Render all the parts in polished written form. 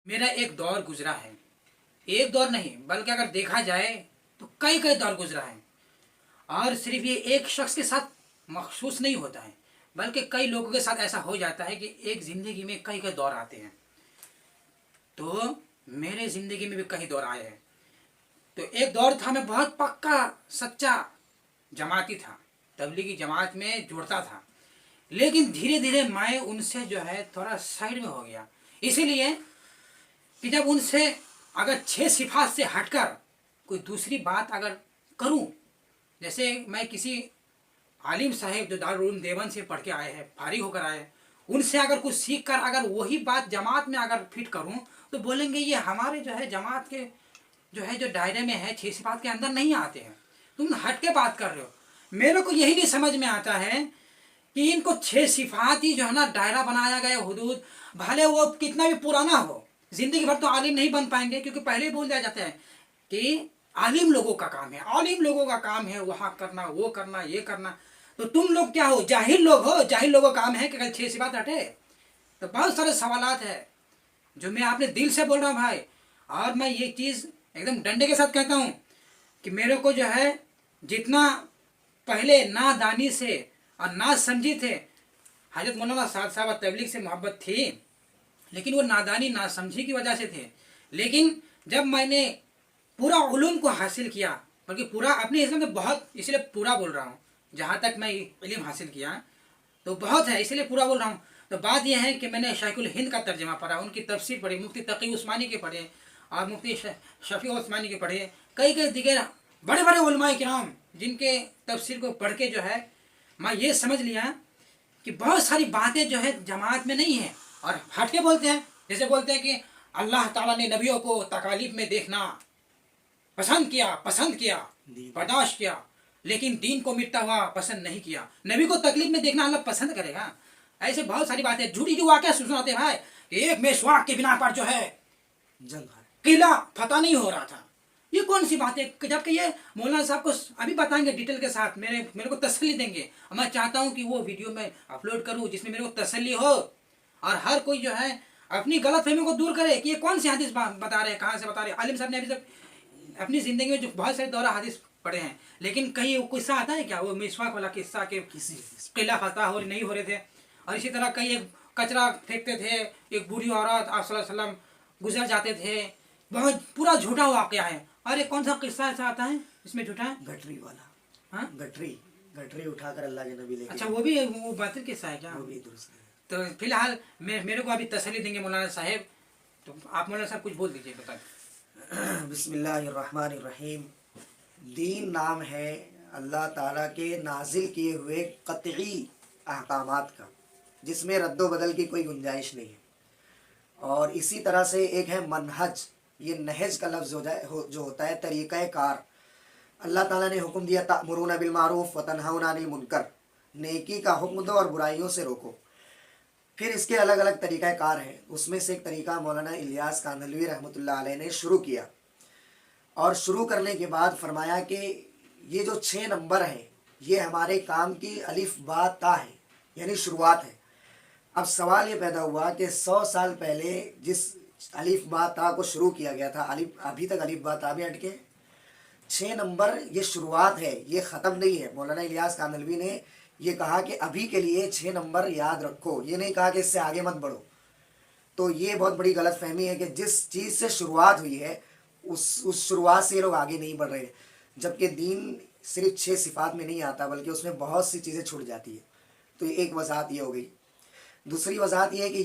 मेरा एक दौर गुजरा है, एक दौर नहीं बल्कि अगर देखा जाए तो कई कई दौर गुजरा है। और सिर्फ ये एक शख्स के साथ मखसूस नहीं होता है, बल्कि कई लोगों के साथ ऐसा हो जाता है कि एक ज़िंदगी में कई कई दौर आते हैं। तो मेरे ज़िंदगी में भी कई दौर आए हैं। तो एक दौर था, मैं बहुत पक्का सच्चा जमाती था, तबलीगी जमात में जुड़ता था, लेकिन धीरे धीरे मैं उनसे जो है थोड़ा साइड में हो गया। इसीलिए कि जब उनसे अगर 6 सिफात से हटकर कोई दूसरी बात अगर करूं, जैसे मैं किसी आलिम साहेब जो दारुल उलूम देवबंद से पढ़ के आए हैं, फारिग होकर आए हैं, उनसे अगर कुछ सीख कर अगर वही बात जमात में अगर फिट करूं तो बोलेंगे ये हमारे जो है जमात के जो दायरे में है, 6 सिफात के अंदर नहीं आते हैं, तुम हट के बात कर रहे हो। मेरे को यही नहीं समझ में आता है कि इनको 6 सिफात ही जो है ना दायरा बनाया गया हुदूद, भले वो कितना भी पुराना हो, जिंदगी भर तो आलिम नहीं बन पाएंगे, क्योंकि पहले ही बोल दिया जाता है कि आलिम लोगों का काम है, आलिम लोगों का काम है वहाँ करना, वो करना, ये करना। तो तुम लोग क्या हो, जाहिल लोग हो, जाहिल लोगों का काम है कि कल 6 सिफात हटे। तो बहुत सारे सवालात है जो मैं अपने दिल से बोल रहा हूँ भाई। और मैं ये चीज़ एकदम डंडे के साथ कहता हूँ कि मेरे को जो है जितना पहले नादानी से और ना समझी थे, हजरत मौलाना साद साहब तबलीग से मोहब्बत थी, लेकिन वो नादानी ना समझी की वजह से थे। लेकिन जब मैंने पूरा उलूम को हासिल किया, बल्कि पूरा अपने हिसाब से बहुत, इसलिए पूरा बोल रहा हूँ, जहाँ तक मैं इल्म हासिल किया तो बहुत है, इसलिए पूरा बोल रहा हूँ। तो बात यह है कि मैंने शाइखुल हिंद का तर्जमा पढ़ा, उनकी तफसीर पढ़ी, मुफ्ती तकी उस्मानी के पढ़े और मुफ्ती शफी उस्मानी के पढ़े, कई कई दिगर बड़े बड़े उलमाए किराम जिनके तफसीर को पढ़ के जो है मैं ये समझ लिया कि बहुत सारी बातें जो है जमात में नहीं है और हट के बोलते हैं। जैसे बोलते हैं कि अल्लाह ताला ने नबियों को तकालीफ में देखना पसंद किया, बर्दाश्त किया, लेकिन दीन को मिटता हुआ पसंद नहीं किया। नबी को तकलीफ में देखना अल्लाह पसंद करेगा? ऐसे बहुत सारी बातें झूठी जो वाक़या सुनाते हैं भाई। एक मेसवाक के बिना पर जो है किला फतह नहीं हो रहा था, ये कौन सी बात है? जबकि ये मौलाना साहब को अभी बताएंगे डिटेल के साथ, मेरे को तसल्ली देंगे। मैं चाहता हूँ कि वो वीडियो मैं अपलोड करूँ जिसमें मेरे को तसल्ली हो और हर कोई जो है अपनी गलत फहमी को दूर करे कि ये कौन सी हदीस बता रहे हैं, कहाँ से बता रहे हैं। आलिम साहब ने अभी तक अपनी ज़िंदगी में जो बहुत सारे दौरा हदीस पढ़े हैं, लेकिन कहीं वो किस्सा आता है क्या, वो मिसवाक वाला किस्सा के किला फतह हो नहीं हो रहे थे। और इसी तरह कई एक कचरा फेंकते थे, एक बूढ़ी औरत आप सल्लल्लाहु अलैहि वसल्लम गुजर जाते थे, बहुत पूरा झूठा वाक़या है। अरे कौन सा किस्सा ऐसा आता है इसमें झूठा है? गठरी वाला। हाँ, गठरी उठाकर अल्लाह के नबी लेके। अच्छा, वो भी वो बातिल किस्सा है क्या? वो भी दुरुस्त है। तो फिलहाल मेरे को अभी तसल्ली देंगे मौलाना साहब, तो आप मौलाना साहब कुछ बोल दीजिए, बता। बिस्मिल्लाहिर्रहमानिर्रहीम। दीन नाम है अल्लाह ताला के नाजिल किए हुए कतई अहकामात का, जिसमें रद्दो बदल की कोई गुंजाइश नहीं है। और इसी तरह से एक है मनहज, ये नहज का लफ्ज़ जो होता है तरीक़ा कार। अल्लाह ताला ने हुक्म दिया तामुरून बिल मारूफ व तनहाउना अनिल मुनकर, नेकी का हुक्म दो और बुराइयों से रोको। फिर इसके अलग अलग तरीक़ा कार हैं, उसमें से एक तरीक़ा मौलाना इलियास कांदहलवी रहमतुल्लाह अलैह ने शुरू किया। और शुरू करने के बाद फरमाया कि ये जो 6 नंबर हैं ये हमारे काम की अलिफ बा ता है, यानी शुरुआत है। अब सवाल ये पैदा हुआ कि 100 साल पहले जिस अलिफ बा ता को शुरू किया गया था, अभी तक अलिफ बा ता भी हटके 6 नंबर ये शुरुआत है, ये ख़त्म नहीं है। मौलाना इलियास कांदहलवी ने ये कहा कि अभी के लिए 6 नंबर याद रखो, ये नहीं कहा कि इससे आगे मत बढ़ो। तो ये बहुत बड़ी गलत फहमी है कि जिस चीज़ से शुरुआत हुई है उस शुरुआत से ये लोग आगे नहीं बढ़ रहे, जबकि दीन सिर्फ 6 सिफात में नहीं आता, बल्कि उसमें बहुत सी चीज़ें छूट जाती है। तो एक वजाहत ये हो गई। दूसरी वजाहत ये है कि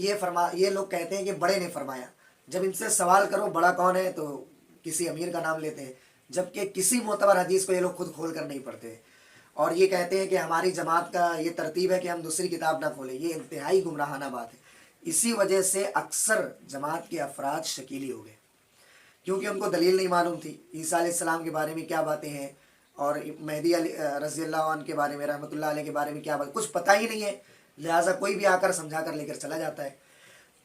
ये लोग कहते हैं कि बड़े ने फरमाया। जब इनसे सवाल करो बड़ा कौन है तो किसी अमीर का नाम लेते हैं, जबकि किसी मोतबर हदीस को ये लोग खुद खोल कर नहीं पढ़ते। और ये कहते हैं कि हमारी जमात का ये तरतीब है कि हम दूसरी किताब ना खोलें। ये इंतहाई गुमराहाना बात है। इसी वजह से अक्सर जमात के अफराद शकीली हो गए, क्योंकि उनको दलील नहीं मालूम थी ईसा अलैहिस्सलाम के बारे में क्या बातें हैं, और मेहदी रज़ी अल्लाह अन्हु के बारे में, रहमतुल्लाह अलैह के बारे में क्या बात, कुछ पता ही नहीं है। लिहाजा कोई भी आकर समझा कर लेकर चला जाता है।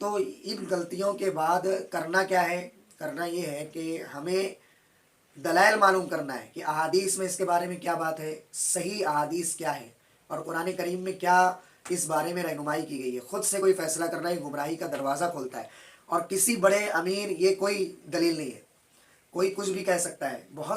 तो इन गलतियों के बाद करना क्या है? करना ये है कि हमें दलाइल मालूम करना है कि अहादीस में इसके बारे में क्या बात है, सही अहादीस क्या है और कुरान करीम में क्या इस बारे में रहनुमाई की गई है। ख़ुद से कोई फ़ैसला करना ही गुमराही का दरवाज़ा खोलता है। اور کسی بڑے امیر یہ کوئی دلیل نہیں ہے، کوئی کچھ بھی کہہ سکتا ہے، بہت